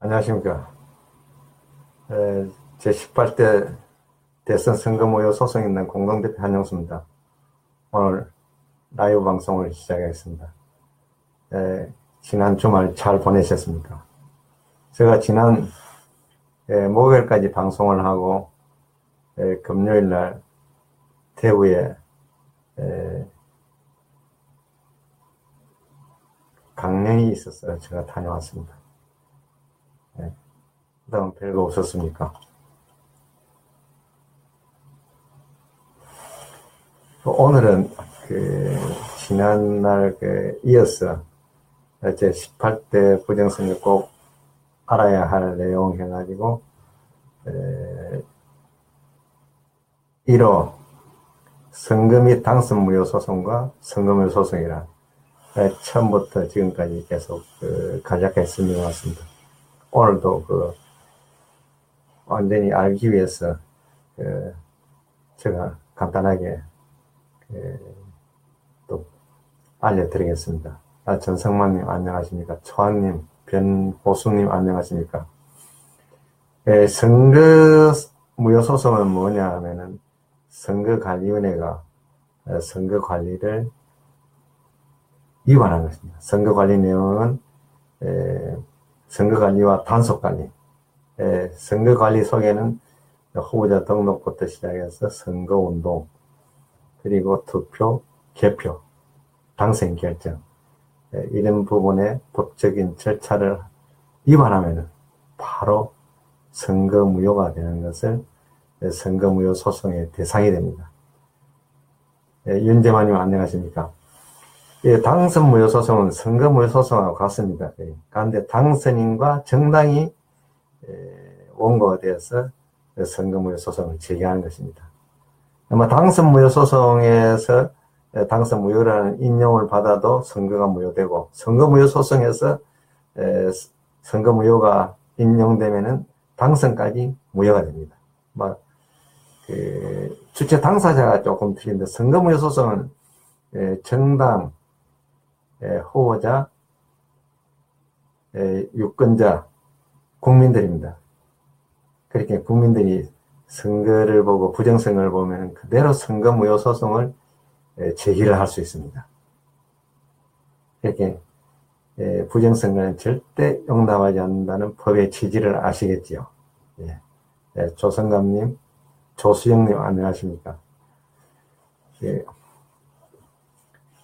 안녕하십니까. 제18대 대선 선거 모여 소송 있는 공동대표 한영수입니다. 오늘 라이브 방송을 시작하겠습니다. 지난 주말 잘 보내셨습니까? 제가 지난 목요일까지 방송을 하고 금요일날 대구에 강령이 있었어요. 제가 다녀왔습니다. 그다음 별거 없었습니까? 오늘은 지난날 이어서 제 18대 부정선거 꼭 알아야 할 내용 해가지고 1호 선거 및 당선 무효 소송과 선거 무효 소송이라 처음부터 지금까지 계속 간략하게 설명해 왔습니다. 오늘도 완전히 알기 위해서 제가 간단하게 또 알려드리겠습니다. 전성만님 안녕하십니까? 초안님, 변호수님 안녕하십니까? 선거 무효 소송은 뭐냐 하면은 선거관리위원회가 선거 관리를 위반한 것입니다. 선거 관리 내용은 선거 관리와 단속 관리, 선거 관리 속에는 후보자 등록부터 시작해서 선거 운동, 그리고 투표, 개표, 당선 결정, 이런 부분에 법적인 절차를 위반하면 바로 선거 무효가 되는 것을 선거 무효 소송의 대상이 됩니다. 윤재만님 안녕하십니까? 당선 무효 소송은 선거 무효 소송하고 같습니다. 그런데 당선인과 정당이 원고가 되어서 선거 무효 소송을 제기하는 것입니다. 아마 당선 무효 소송에서 당선 무효라는 인용을 받아도 선거가 무효되고, 선거 무효 소송에서 선거 무효가 인용되면은 당선까지 무효가 됩니다. 주체 당사자가 조금 틀린데, 선거 무효 소송은 정당, 후보자, 유권자, 국민들입니다. 그렇게 국민들이 선거를 보고 부정선거를 보면 그대로 선거 무효 소송을 제기를 할 수 있습니다. 이렇게 부정선거는 절대 용납하지 않는다는 법의 취지를 아시겠지요. 조성감님, 조수영님 안녕하십니까?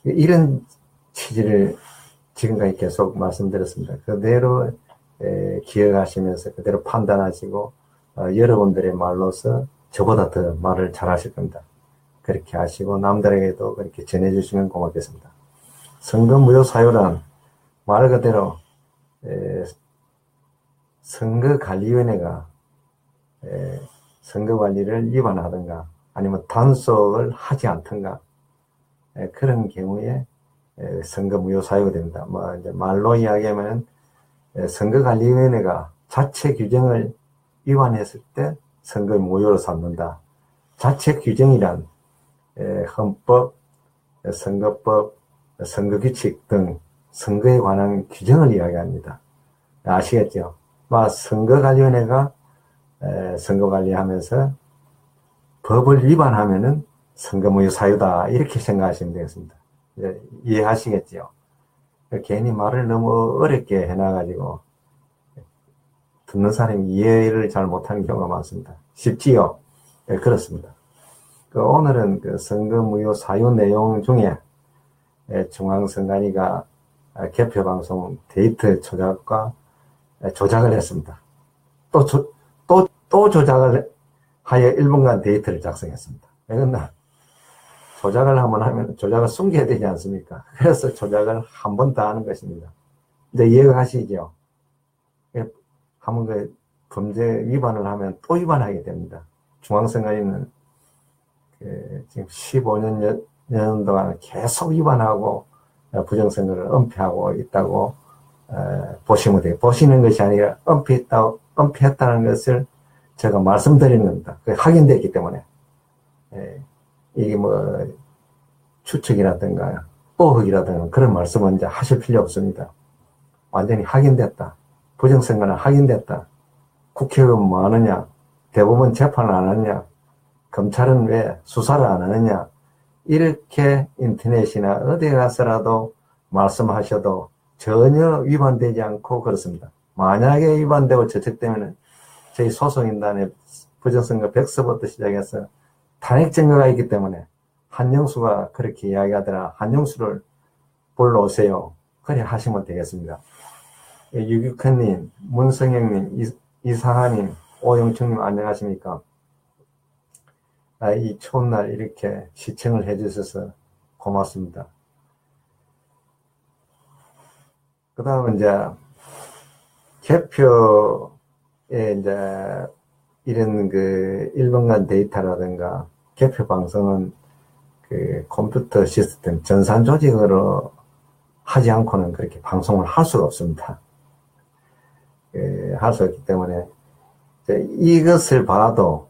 이런 취지를 지금까지 계속 말씀드렸습니다. 그대로 기억하시면서 그대로 판단하시고 여러분들의 말로서 저보다 더 말을 잘하실 겁니다. 그렇게 하시고 남들에게도 그렇게 전해주시면 고맙겠습니다. 선거 무효 사유란 말 그대로 선거관리위원회가 선거관리를 위반하든가 아니면 단속을 하지 않든가 그런 경우에 선거 무효 사유가 됩니다. 이제 말로 이야기하면 선거관리위원회가 자체 규정을 위반했을 때 선거 무효로 삼는다. 자체 규정이란 헌법, 선거법, 선거규칙 등 선거에 관한 규정을 이야기합니다. 아시겠죠? 선거관리위원회가 선거관리하면서 법을 위반하면은 선거무효 사유다, 이렇게 생각하시면 되겠습니다. 이해하시겠죠? 괜히 말을 너무 어렵게 해놔가지고 듣는 사람이 이해를 잘 못하는 경우가 많습니다. 쉽지요? 그렇습니다. 오늘은 선거무효 사유 내용 중에 중앙선관위가 개표방송 데이터 조작과 조작을 했습니다. 또 조작을 하여 1분간 데이터를 작성했습니다. 왜냐면 조작을 한번 하면 조작을 숨겨야 되지 않습니까? 그래서 조작을 한 번 더 하는 것입니다. 이제 이해가 가시죠? 한번 범죄 위반을 하면 또 위반하게 됩니다. 중앙선관위는 지금 15년 동안 계속 위반하고 부정선거를 은폐하고 있다고 보시면 돼요. 보시는 것이 아니라 은폐했다는 것을 제가 말씀드리는 겁니다. 그게 확인됐기 때문에. 이게 추측이라든가 뽀흑이라든가 그런 말씀은 이제 하실 필요 없습니다. 완전히 확인됐다. 부정선거는 확인됐다. 국회의원 뭐 하느냐? 대법원 재판을 안 하느냐? 검찰은 왜 수사를 안 하느냐? 이렇게 인터넷이나 어디 가서라도 말씀하셔도 전혀 위반되지 않고 그렇습니다. 만약에 위반되고 저촉되면 저희 소송인단에 부정선거 백서부터 시작해서 탄핵 증거가 있기 때문에 한영수가 그렇게 이야기하더라. 한영수를 불러오세요. 그래 하시면 되겠습니다. 유규현님, 문성영님, 이상하님, 오영청님 안녕하십니까? 이 추운 날 이렇게 시청을 해주셔서 고맙습니다. 그 다음은 이제 개표에 이제 이런 그 1분간 데이터라든가 개표 방송은 그 컴퓨터 시스템 전산 조직으로 하지 않고는 그렇게 방송을 할 수가 없습니다. 할 수 없기 때문에 이것을 봐도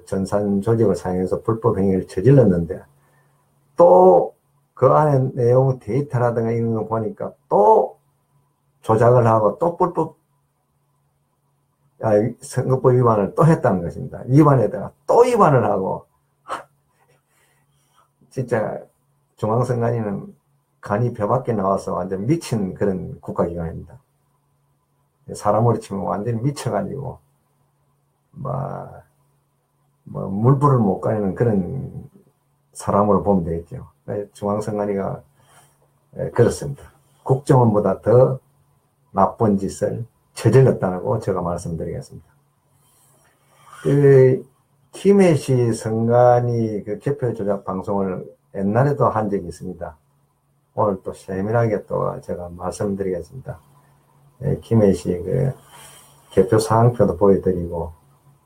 전산 조직을 사용해서 불법 행위를 저질렀는데 또 그 안에 내용 데이터라든가 이런 거 보니까 또 조작을 하고 또 불법 선거법 위반을 또 했다는 것입니다. 위반에다가 또 위반을 하고 진짜 중앙선관위는 간이 벼 밖에 나와서 완전 미친 그런 국가기관입니다. 사람으로 치면 완전히 미쳐가지고 뭐 물불을 못 가리는 그런 사람으로 보면 되겠죠. 중앙선관위가 그렇습니다. 국정원보다 더 나쁜 짓을 저질렀다고 제가 말씀드리겠습니다. 김해시 선관위 그 개표 조작 방송을 옛날에도 한 적이 있습니다. 오늘 또 세밀하게 또 제가 말씀드리겠습니다. 김해시 그 개표 사항표도 보여드리고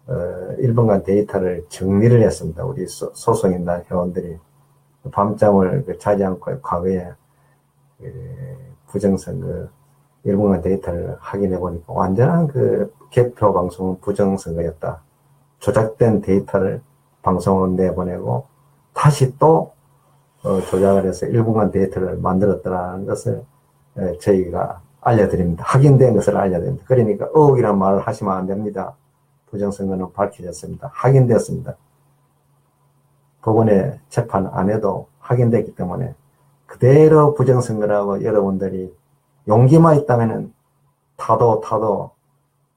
1분간 데이터를 정리를 했습니다. 우리 소송인단 회원들이 밤잠을 자지 않고 과거에 부정선거 1분간 데이터를 확인해 보니까 완전한 그 개표 방송은 부정선거였다. 조작된 데이터를 방송으로 내보내고 다시 또 조작을 해서 1분간 데이터를 만들었더라는 것을 저희가 알려드립니다. 확인된 것을 알려드립니다. 그러니까 의혹이라는 말을 하시면 안 됩니다. 부정선거는 밝혀졌습니다. 확인되었습니다. 법원에 재판 안 해도 확인됐기 때문에 그대로 부정선거라고 여러분들이 용기만 있다면은 타도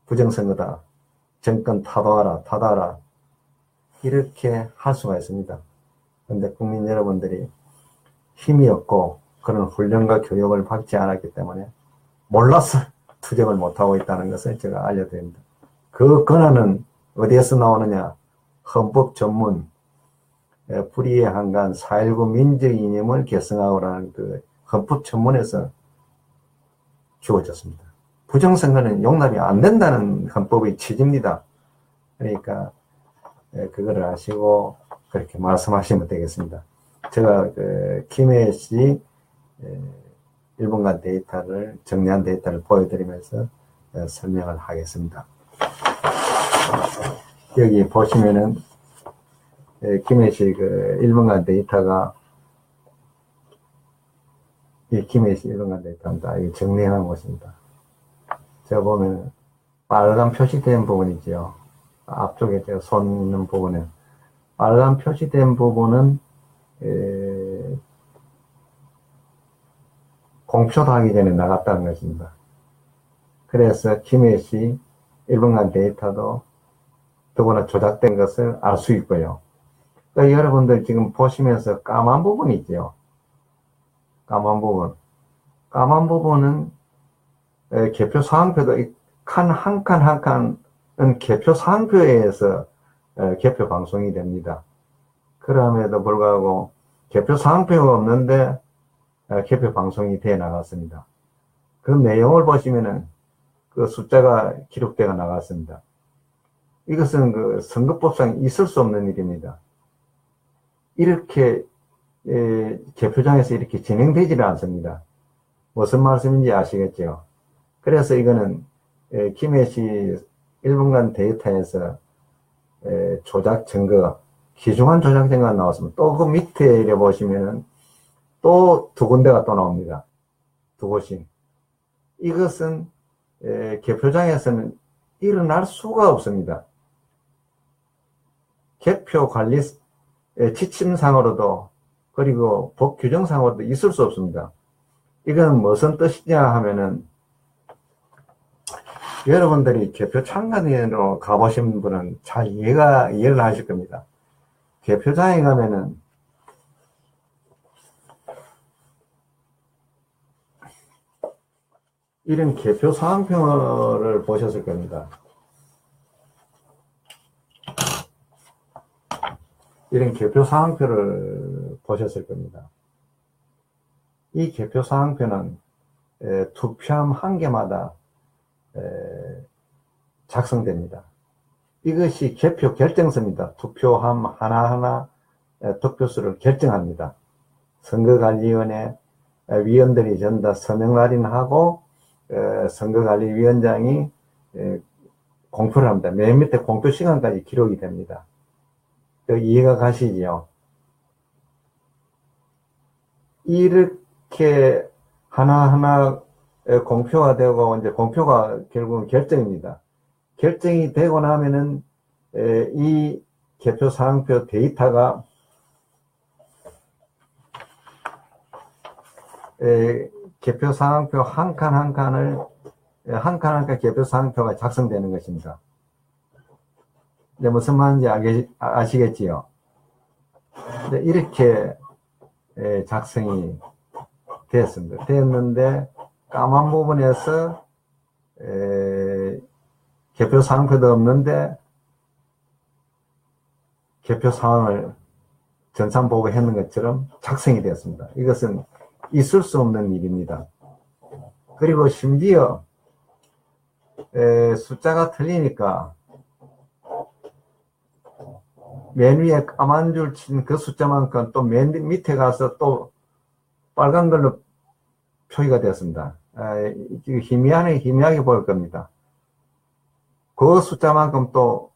부정선거다. 정권 타도하라. 이렇게 할 수가 있습니다. 그런데 국민 여러분들이 힘이 없고 그런 훈련과 교육을 받지 않았기 때문에 몰라서 투쟁을 못하고 있다는 것을 제가 알려드립니다. 그 권한은 어디에서 나오느냐? 헌법 전문 불의의 한간 4.19 민족 이념을 계승하고라는 그 헌법 전문에서 주어졌습니다. 부정선거는 용납이 안 된다는 헌법의 취지입니다. 그러니까 그거를 아시고 그렇게 말씀하시면 되겠습니다. 제가 김해시 1분간 데이터를 정리한 데이터를 보여드리면서 설명을 하겠습니다. 여기 보시면은 김해시 1분간 데이터가 김해시 1분간 데이터입니다. 이게 정리한 것입니다. 제가 보면 빨간 표시된 부분이죠. 앞쪽에 제가 손 있는 부분에 빨간 표시된 부분은 공표하기 전에 나갔다는 것입니다. 그래서 김해시 1분간 데이터도 더구나 조작된 것을 알 수 있고요. 그러니까 여러분들 지금 보시면서 까만 부분이 있죠. 까만 부분은 개표 사항표도 한 칸은 개표 사항표에 의해서 개표 방송이 됩니다. 그럼에도 불구하고 개표 사항표가 없는데 개표 방송이 돼 나갔습니다. 그 내용을 보시면은 그 숫자가 기록되어 나갔습니다. 이것은 그 선거법상 있을 수 없는 일입니다. 이렇게 개표장에서 이렇게 진행되지를 않습니다. 무슨 말씀인지 아시겠죠? 그래서 이거는 김해시 1분간 데이터에서 조작 증거, 귀중한 조작 증거가 나왔습니다. 또 그 밑에 이래 보시면은 또 두 군데가 또 나옵니다. 두 곳이. 이것은 개표장에서는 일어날 수가 없습니다. 개표 관리 지침상으로도 그리고 법 규정상으로도 있을 수 없습니다. 이건 무슨 뜻이냐 하면은 여러분들이 개표 참관인으로 가보신 분은 잘 이해를 하실 겁니다. 개표장에 가면은 이런 개표 사항표를 보셨을 겁니다. 이런 개표 사항표를 보셨을 겁니다. 이 개표 사항표는 투표함 한 개마다 작성됩니다. 이것이 개표 결정서입니다. 투표함 하나하나 득표수를 결정합니다. 선거관리위원회 위원들이 전부 다 서명 할인하고 선거관리위원장이 공표를 합니다. 맨 밑에 공표 시간까지 기록이 됩니다. 이해가 가시지요? 이렇게 하나하나 공표가 되고 이제 공표가 결국은 결정입니다. 결정이 되고 나면은 이 개표 사항표 데이터가 개표 사항표 한 칸 한 칸을 한 칸 한 칸 개표 사항표가 작성되는 것입니다. 이제 무슨 말인지 아시겠지요? 이렇게 작성이 되었습니다. 되었는데 까만 부분에서 개표 사항표도 없는데 개표 사항을 전산 보고했는 것처럼 작성이 되었습니다. 이것은 있을 수 없는 일입니다. 그리고 심지어 숫자가 틀리니까 맨 위에 까만 줄 친 그 숫자만큼 또 맨 밑에 가서 또 빨간 걸로 표기가 되었습니다. 희미하게 보일 겁니다. 그 숫자만큼 또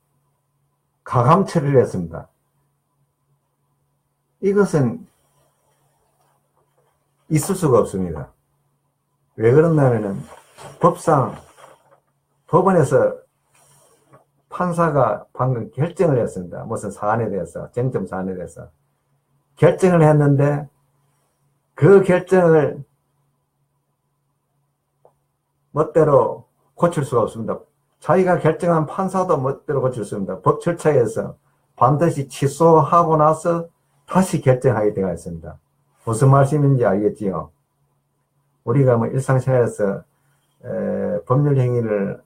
가감 처리를 했습니다. 이것은 있을 수가 없습니다. 왜 그러냐면은 법원에서 판사가 방금 결정을 했습니다. 무슨 사안에 대해서, 쟁점 사안에 대해서 결정을 했는데 그 결정을 멋대로 고칠 수가 없습니다. 자기가 결정한 판사도 멋대로 고칠 수 없습니다. 법 절차에서 반드시 취소하고 나서 다시 결정하게 되어 있습니다. 무슨 말씀인지 알겠지요? 우리가 뭐 일상생활에서 법률 행위를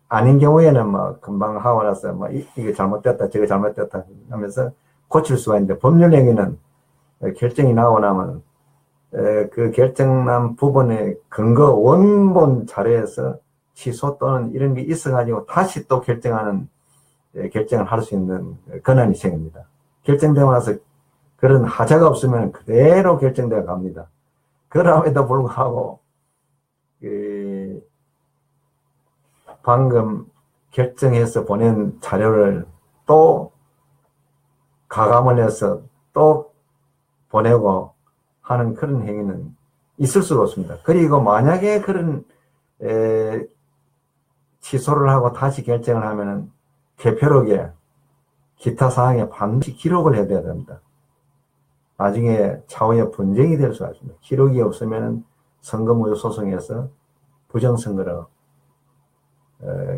아닌 경우에는 뭐 금방 하고 나서 뭐 이게 잘못됐다 저게 잘못됐다 하면서 고칠 수가 있는데, 법률 행위는 결정이 나오고 나면 그 결정난 부분의 근거 원본 자료에서 취소 또는 이런 게 있어가지고 다시 또 결정을 할 수 있는 권한이 생깁니다. 결정되고 나서 그런 하자가 없으면 그대로 결정되어 갑니다. 그럼에도 불구하고 방금 결정해서 보낸 자료를 또 가감을 해서 또 보내고 하는 그런 행위는 있을 수가 없습니다. 그리고 만약에 그런 취소를 하고 다시 결정을 하면은 개표록에 기타 사항에 반드시 기록을 해야 됩니다. 나중에 차후에 분쟁이 될 수가 있습니다. 기록이 없으면 선거무효 소송에서 부정선거로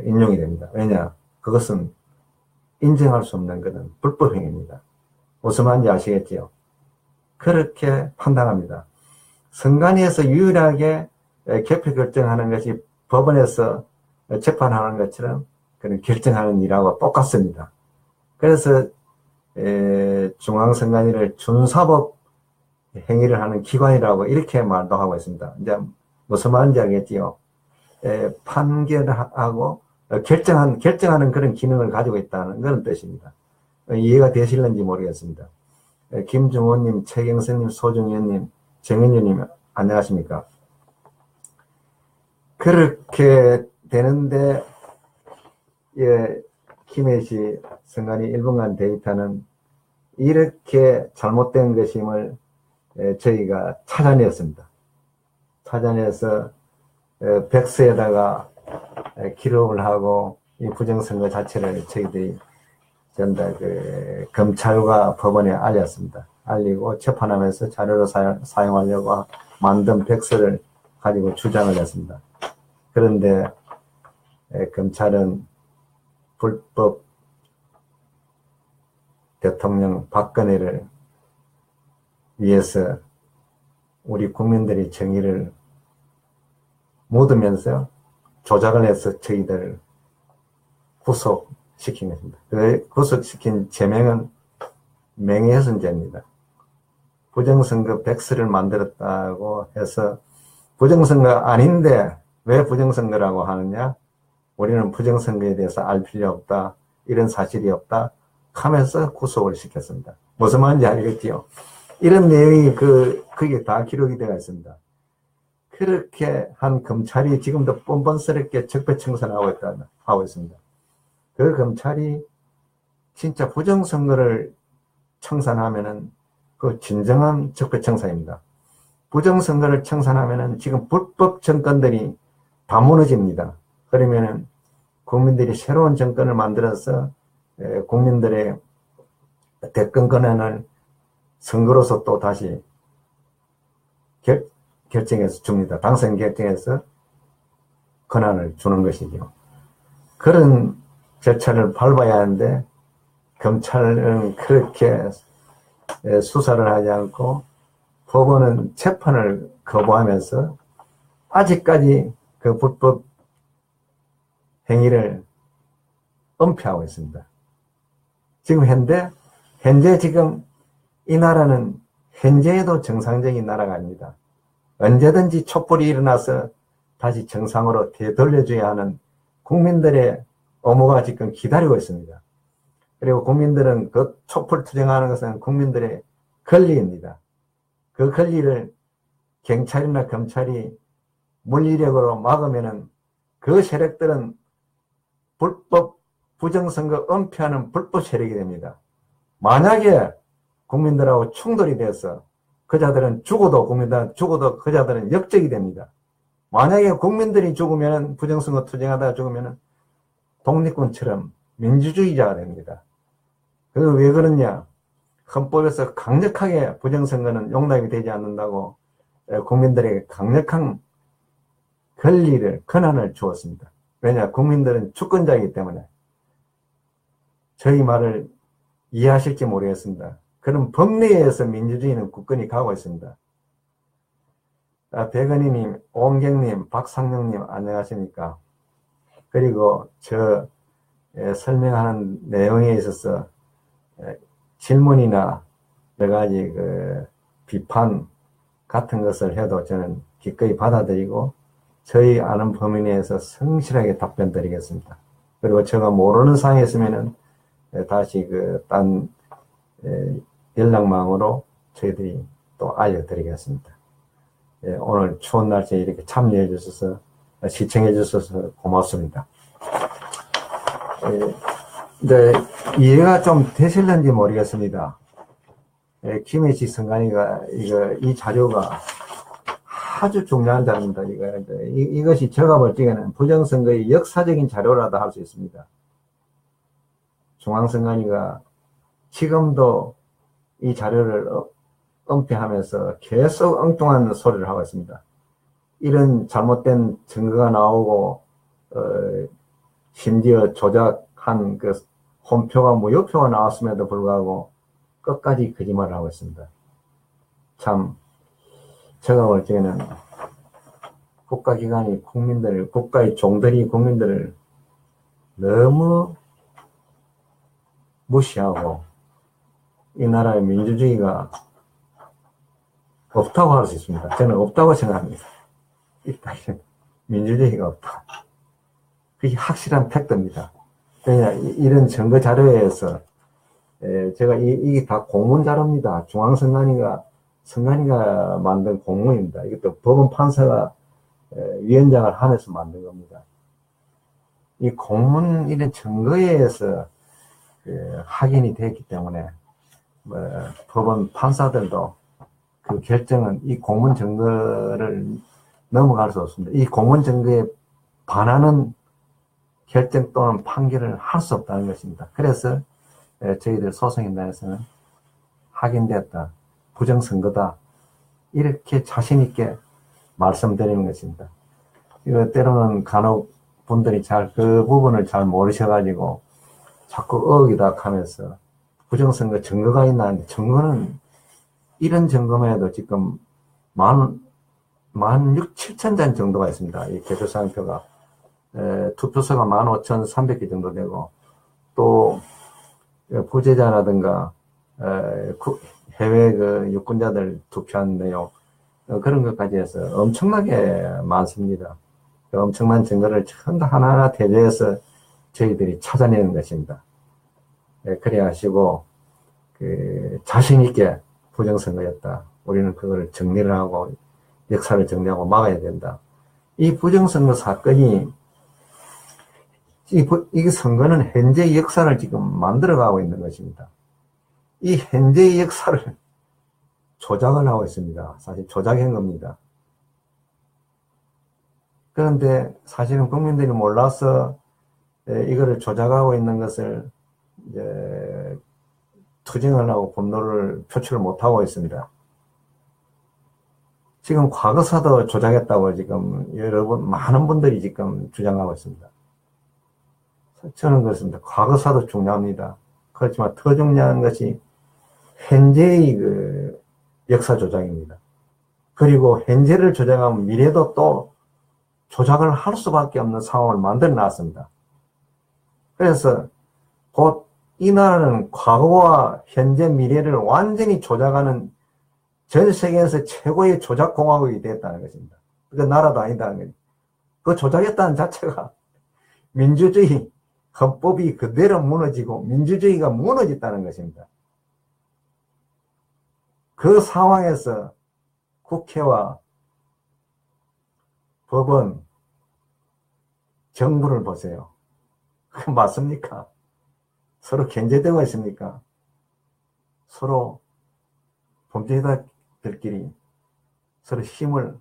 인용이 됩니다. 왜냐? 그것은 인정할 수 없는 것은 불법행위입니다. 무슨 말인지 아시겠지요? 그렇게 판단합니다. 선관위에서 유일하게 개표 결정하는 것이 법원에서 재판하는 것처럼 그런 결정하는 일하고 똑같습니다. 그래서 중앙선관위를 준사법 행위를 하는 기관이라고 이렇게 말도 하고 있습니다. 이제 무슨 말인지 알겠지요? 판결하고 결정하는 그런 기능을 가지고 있다는 그런 뜻입니다. 이해가 되실는지 모르겠습니다. 김중호님, 최경선님, 소중현님, 정현주님 안녕하십니까? 그렇게 되는데 김해시 선관위 1분간 데이터는 이렇게 잘못된 것임을 저희가 찾아냈습니다. 찾아내서 백서에다가 기록을 하고 이 부정선거 자체를 저희들이 전부 검찰과 법원에 알렸습니다. 알리고 재판하면서 자료로 사용하려고 만든 백서를 가지고 주장을 했습니다. 그런데 검찰은 불법 대통령 박근혜를 위해서 우리 국민들의 정의를 묻으면서 조작을 해서 저희들을 구속시킨 것입니다. 그 구속시킨 죄명은 명예훼손죄입니다. 부정선거 백서를 만들었다고 해서 부정선거 아닌데 왜 부정선거라고 하느냐? 우리는 부정선거에 대해서 알 필요 없다. 이런 사실이 없다. 하면서 구속을 시켰습니다. 무슨 말인지 알겠지요? 이런 내용이 그게 다 기록이 되어 있습니다. 그렇게 한 검찰이 지금도 뻔뻔스럽게 적폐청산하고 하고 있습니다. 그 검찰이 진짜 부정선거를 청산하면은 그 진정한 적폐청산입니다. 부정선거를 청산하면은 지금 불법 정권들이 다 무너집니다. 그러면은 국민들이 새로운 정권을 만들어서 국민들의 대권 권한을 선거로서 또 다시 결정해서 줍니다. 당선 결정해서 권한을 주는 것이죠. 그런 절차를 밟아야 하는데 검찰은 그렇게 수사를 하지 않고 법원은 재판을 거부하면서 아직까지 그 불법 행위를 은폐하고 있습니다. 지금 현재 지금 이 나라는 현재에도 정상적인 나라가 아닙니다. 언제든지 촛불이 일어나서 다시 정상으로 되돌려줘야 하는 국민들의 의무가 지금 기다리고 있습니다. 그리고 국민들은 그 촛불 투쟁하는 것은 국민들의 권리입니다. 그 권리를 경찰이나 검찰이 물리력으로 막으면은 그 세력들은 불법 부정선거 은폐하는 불법 세력이 됩니다. 만약에 국민들하고 충돌이 돼서 그자들은 죽어도 그자들은 역적이 됩니다. 만약에 국민들이 죽으면 부정선거 투쟁하다가 죽으면 독립군처럼 민주주의자가 됩니다. 그래서 왜 그러냐? 헌법에서 강력하게 부정선거는 용납이 되지 않는다고 국민들에게 강력한 권한을 주었습니다. 왜냐? 국민들은 주권자이기 때문에. 저희 말을 이해하실지 모르겠습니다. 그런 법리에서 민주주의는 굳건히 가고 있습니다. 백은희님, 오은경님, 박상용님 안녕하십니까? 그리고 저 설명하는 내용에 있어서 질문이나 여러 가지 비판 같은 것을 해도 저는 기꺼이 받아들이고 저희 아는 범위 내에서 성실하게 답변 드리겠습니다. 그리고 제가 모르는 사항이 있으면은 다시 딴 연락망으로 저희들이 또 알려드리겠습니다. 오늘 추운 날씨에 이렇게 참여해 주셔서 시청해 주셔서 고맙습니다. 네, 이해가 좀 되실는지 모르겠습니다. 김혜식 선관위가 이 자료가 아주 중요한 자료입니다. 이것이 제가 볼 적에는 부정선거의 역사적인 자료라도 할 수 있습니다. 중앙선관위가 지금도 이 자료를 은폐하면서 계속 엉뚱한 소리를 하고 있습니다. 이런 잘못된 증거가 나오고 심지어 조작한 홈표가 무효표가 나왔음에도 불구하고 끝까지 거짓말을 하고 있습니다. 참 제가 볼 때는 국가기관이 국가의 종들이 국민들을 너무 무시하고 이 나라의 민주주의가 없다고 할 수 있습니다. 저는 없다고 생각합니다. 민주주의가 없다. 그게 확실한 팩트입니다. 왜냐, 이런 증거 자료에서 제가 이게 다 공문 자료입니다. 중앙선관위가 만든 공문입니다. 이것도 법원 판사가 위원장을 하면서 만든 겁니다. 이 공문 이런 증거에 의해서 확인이 됐기 때문에 법원 판사들도 그 결정은 이 공문 증거를 넘어갈 수 없습니다. 이 공문 증거에 반하는 결정 또는 판결을 할 수 없다는 것입니다. 그래서 저희들 소송인단에서는 확인됐다, 부정선거다, 이렇게 자신있게 말씀드리는 것입니다. 이거 때로는 간혹 분들이 그 부분을 잘 모르셔가지고 자꾸 어기다 하면서 부정선거 증거가 있나 하는데, 증거는 이런 증거만 해도 지금 16,000장 정도가 있습니다. 이 개표사항표가. 투표소가 15,300개 정도 되고, 또 부재자라든가 해외 유권자들 투표한 내용, 그런 것까지 해서 엄청나게 많습니다. 그 엄청난 증거를 전부 하나하나 대조해서 저희들이 찾아내는 것입니다. 그래야 하시고, 자신있게 부정선거였다, 우리는 그걸 정리를 하고 역사를 정리하고 막아야 된다. 이 부정선거 사건이, 이 선거는 현재의 역사를 지금 만들어가고 있는 것입니다. 이 현재의 역사를 조작을 하고 있습니다. 사실 조작한 겁니다. 그런데 사실은 국민들이 몰라서 이거를 조작하고 있는 것을 이제 투쟁을 하고 분노를 표출을 못하고 있습니다. 지금 과거사도 조작했다고 지금 많은 분들이 지금 주장하고 있습니다. 저는 그렇습니다. 과거사도 중요합니다. 그렇지만 더 중요한 것이 현재의 역사 조작입니다. 그리고 현재를 조작하면 미래도 또 조작을 할 수밖에 없는 상황을 만들어 놨습니다. 그래서 곧 이 나라는 과거와 현재 미래를 완전히 조작하는 전 세계에서 최고의 조작공화국이 됐다는 것입니다. 그 나라도 아니다는 거죠. 그 조작했다는 자체가 민주주의 헌법이 그대로 무너지고 민주주의가 무너졌다는 것입니다. 그 상황에서 국회와 법원, 정부를 보세요. 그게 맞습니까? 서로 견제되고 있습니까? 서로 범죄자들끼리 서로 힘을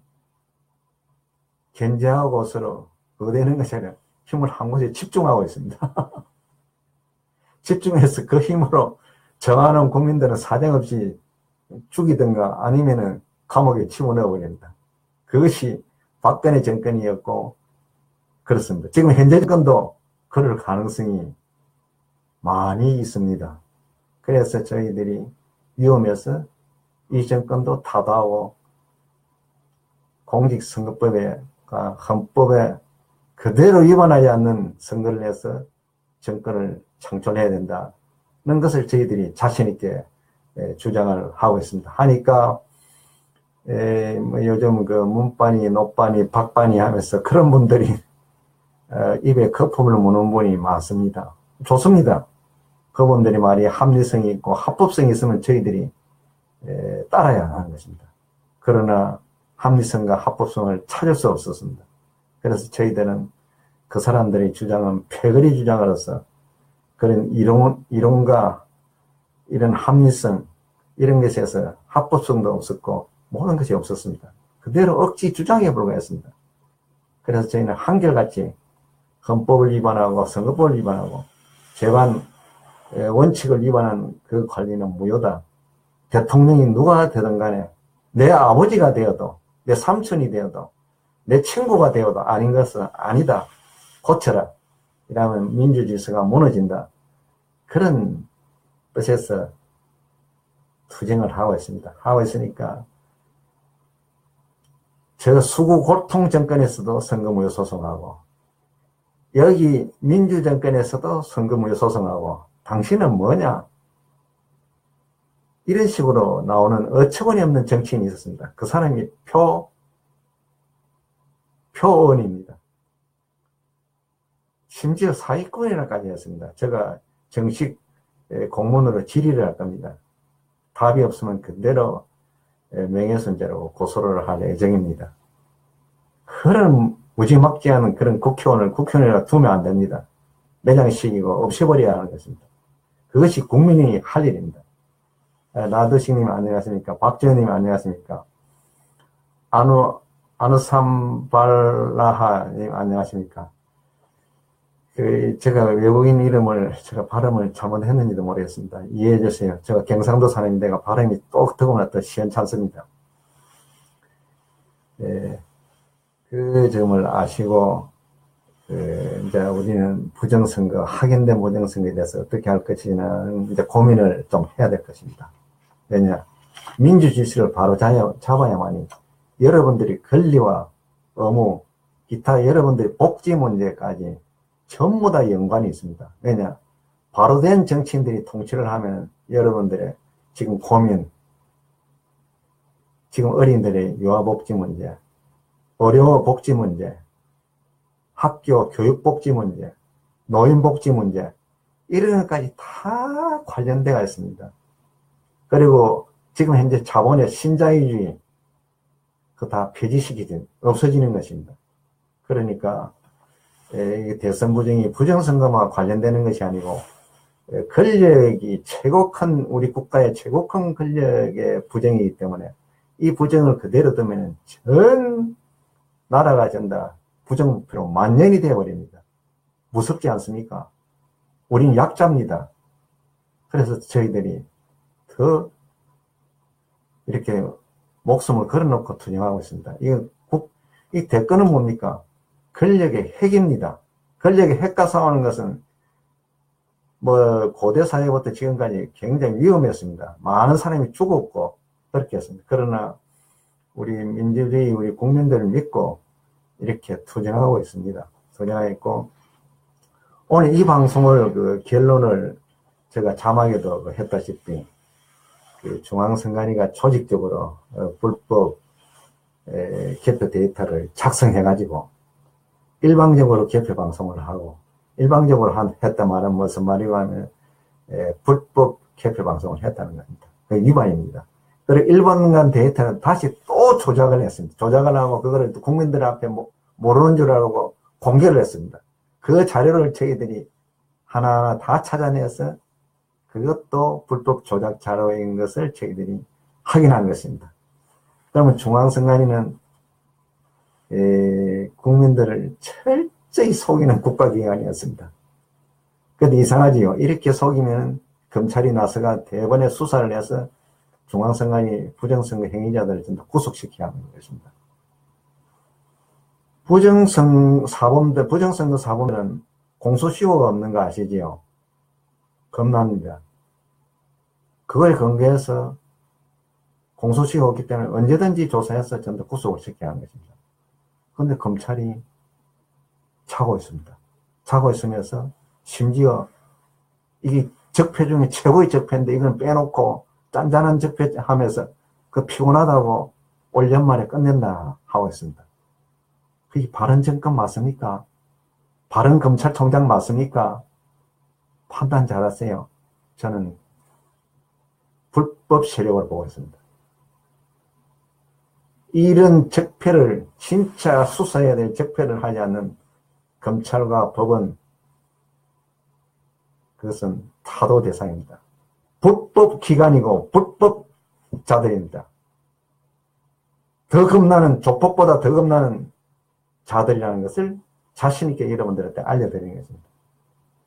견제하고 서로 의대는 것이 아니라 힘을 한 곳에 집중하고 있습니다. 집중해서 그 힘으로 정하는 국민들은 사정없이 죽이든가 아니면은 감옥에 집어넣어버립니다. 그것이 박근혜 정권이었고 그렇습니다. 지금 현재 정권도 그럴 가능성이 많이 있습니다. 그래서 저희들이 위험해서 이 정권도 타도하고 공직선거법에 헌법에 그대로 위반하지 않는 선거를 해서 정권을 창출해야 된다는 것을 저희들이 자신있게 주장을 하고 있습니다. 하니까 요즘 그 문반이, 노반이, 박반이 하면서 그런 분들이 입에 거품을 무는 분이 많습니다. 좋습니다. 그분들이 말이 합리성이 있고 합법성이 있으면 저희들이 따라야 하는 것입니다. 그러나 합리성과 합법성을 찾을 수 없었습니다. 그래서 저희들은 그 사람들의 주장은 패거리 주장으로서 그런 이론과 이런 합리성, 이런 것에서 합법성도 없었고 모든 것이 없었습니다. 그대로 억지 주장에 불과했습니다. 그래서 저희는 한결같이 헌법을 위반하고 선거법을 위반하고 재반 원칙을 위반한 그 권리는 무효다. 대통령이 누가 되든 간에 내 아버지가 되어도 내 삼촌이 되어도 내 친구가 되어도 아닌 것은 아니다. 고쳐라. 이러면 민주질서가 무너진다. 그런 뜻에서 투쟁을 하고 있습니다. 하고 있으니까 저 수구 고통 정권에서도 선거무효 소송하고 여기 민주정권에서도 선거무효 소송하고 당신은 뭐냐? 이런 식으로 나오는 어처구니 없는 정치인이 있었습니다. 그 사람이 표의원입니다. 심지어 사기꾼이라까지 했습니다. 제가 정식 공문으로 질의를 할 겁니다. 답이 없으면 그대로 명예훼손죄로 고소를 할 예정입니다. 그런 무지막지하는 그런 국회의원이라 두면 안 됩니다. 매장시키고 없애버려야 하는 것입니다. 그것이 국민이 할 일입니다. 나도식님 안녕하십니까? 박지현님 안녕하십니까? 아누삼발라하님 안녕하십니까? 제가 외국인 이름을 제가 발음을 잘못했는지도 모르겠습니다. 이해해 주세요. 제가 경상도 사람인데가 발음이 똑 더구나 또 시원찮습니다. 예, 그 점을 아시고 이제 우리는 부정선거, 확인된 부정선거에 대해서 어떻게 할 것이냐는 이제 고민을 좀 해야 될 것입니다. 왜냐? 민주주의를 바로 잡아야만이 여러분들이 권리와 의무, 기타 여러분들의 복지 문제까지 전부 다 연관이 있습니다. 왜냐? 바로 된 정치인들이 통치를 하면 여러분들의 지금 고민, 지금 어린이들의 유아복지 문제, 의료 복지 문제, 학교 교육복지 문제, 노인복지 문제, 이런 것까지 다 관련되어 있습니다. 그리고 지금 현재 자본의 신자유주의, 그 다 폐지시키지, 없어지는 것입니다. 그러니까, 대선 부정이 부정선거와 관련되는 것이 아니고, 권력이 최고 큰, 우리 국가의 최고 큰 권력의 부정이기 때문에, 이 부정을 그대로 두면 전 나라가 전다 부정부패로 만연이 되어버립니다. 무섭지 않습니까? 우린 약자입니다. 그래서 저희들이 더 이렇게 목숨을 걸어놓고 투쟁하고 있습니다. 이 대권은 뭡니까? 권력의 핵입니다. 권력의 핵과 싸우는 것은 뭐 고대 사회부터 지금까지 굉장히 위험했습니다. 많은 사람이 죽었고 그렇게 했습니다. 그러나 우리 민주주의, 우리 국민들을 믿고 이렇게 투쟁하고 있습니다. 투쟁하고 있고, 오늘 이 방송을 그 결론을 제가 자막에도 했다시피 그 중앙선관위가 조직적으로 불법 개표 데이터를 작성해가지고 일방적으로 개표 방송을 하고, 일방적으로 했다 말은 무슨 말이고 하면 불법 개표 방송을 했다는 겁니다. 그 위반입니다. 그리고 일본간 데이터는 다시 또 조작을 했습니다. 조작을 하고 그거를 국민들 앞에 모르는 줄 알고 공개를 했습니다. 그 자료를 저희들이 하나하나 다 찾아내서 그것도 불법 조작 자료인 것을 저희들이 확인한 것입니다. 그러면 중앙선관위는 국민들을 철저히 속이는 국가기관이었습니다. 그런데 이상하지요. 이렇게 속이면 검찰이 나서가 대번에 수사를 해서 중앙선관위 부정선거 행위자들을 전부 구속시켜야 하는 것입니다. 부정선거 사범은 공소시효가 없는 거 아시지요? 겁납니다. 그걸 근거해서 공소시효가 없기 때문에 언제든지 조사해서 전부 구속을 시켜야 하는 것입니다. 그런데 검찰이 차고 있습니다. 차고 있으면서 심지어 이게 적폐 중에 최고의 적폐인데 이건 빼놓고 짠짠한 적폐 하면서 그 피곤하다고 올 연말에 끝낸다 하고 있습니다. 그게 바른 정권 맞습니까? 바른 검찰총장 맞습니까? 판단 잘하세요. 저는 불법 세력을 보고 있습니다. 이런 적폐를 진짜 수사해야 될 적폐를 하지 않는 검찰과 법은 그것은 타도 대상입니다. 불법 기관이고 불법 자들입니다. 더 겁나는, 조폭보다 더 겁나는 자들이라는 것을 자신있게 여러분들한테 알려드리는 것입니다.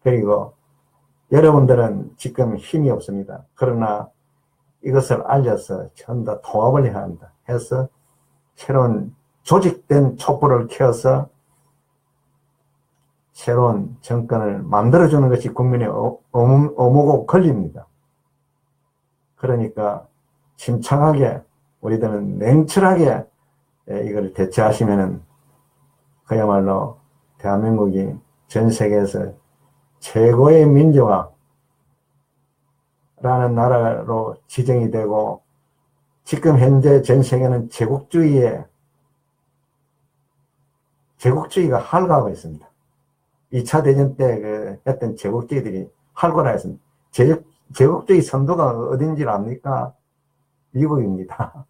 그리고 여러분들은 지금 힘이 없습니다. 그러나 이것을 알려서 전부 다 통합을 해야 한다 해서 새로운 조직된 촛불을 켜서 새로운 정권을 만들어주는 것이 국민의 의무고 권리입니다. 그러니까 침착하게 우리들은 냉철하게 이걸 대처하시면은 그야말로 대한민국이 전 세계에서 최고의 민주화라는 나라로 지정이 되고 지금 현재 전 세계는 제국주의가 활과하고 있습니다. 2차 대전 때 했던 제국주의들이 활발하였습니다. 제국주의 선도가 어딘지 압니까? 미국입니다.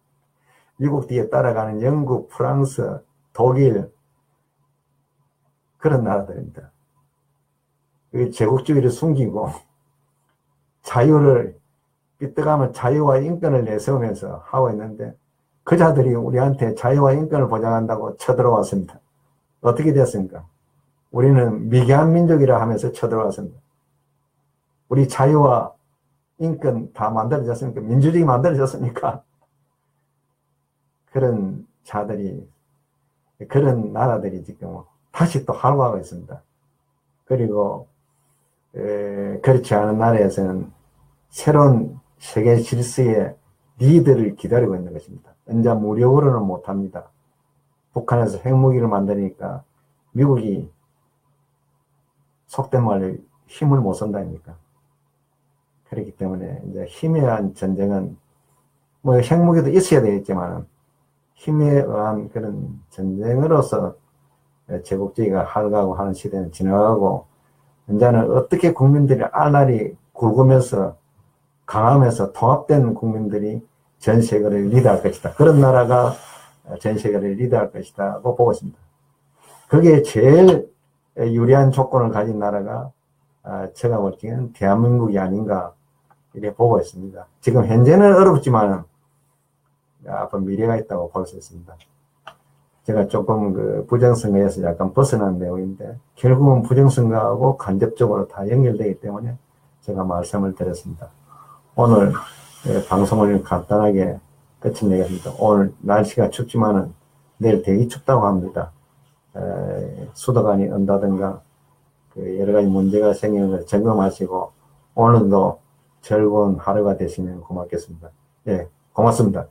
미국 뒤에 따라가는 영국, 프랑스, 독일 그런 나라들입니다. 제국주의를 숨기고 자유를 삐ጥቀ하면 자유와 인권을 내세우면서 하고 있는데 그자들이 우리한테 자유와 인권을 보장한다고 쳐들어왔습니다. 어떻게 됐습니까? 우리는 미개한 민족이라 하면서 쳐들어왔습니다. 우리 자유와 인권 다 만들어졌습니까? 민주주의 만들어졌습니까? 그런 자들이, 그런 나라들이 지금 다시 또 활보하고 있습니다. 그리고 그렇지 않은 나라에서는 새로운 세계 질서의 리더를 기다리고 있는 것입니다. 언제 무력으로는 못합니다. 북한에서 핵무기를 만드니까 미국이 속된 말로 힘을 못 쓴다 아닙니까? 그렇기 때문에 이제 힘에 의한 전쟁은 뭐 핵무기도 있어야 되겠지만 힘에 의한 그런 전쟁으로서 제국주의가 활가고 하는 시대는 지나가고 이제는 어떻게 국민들이 알날이 굵으면서 강하면서 통합된 국민들이 전 세계를 리드할 것이다. 그런 나라가 전 세계를 리드할 것이다고 보고 있습니다. 그게 제일 유리한 조건을 가진 나라가 제가 볼 때는 대한민국이 아닌가 이렇게 보고 있습니다. 지금 현재는 어렵지만 앞으로 미래가 있다고 볼 수 있습니다. 제가 조금 그 부정선거에서 약간 벗어난 내용인데 결국은 부정선거하고 간접적으로 다 연결되기 때문에 제가 말씀을 드렸습니다. 오늘 방송을 간단하게 끝내겠습니다. 오늘 날씨가 춥지만은 내일 되게 춥다고 합니다. 수도관이 언다든가 그 여러 가지 문제가 생기는 걸 점검하시고 오늘도 즐거운 하루가 되시면 고맙겠습니다. 예, 고맙습니다.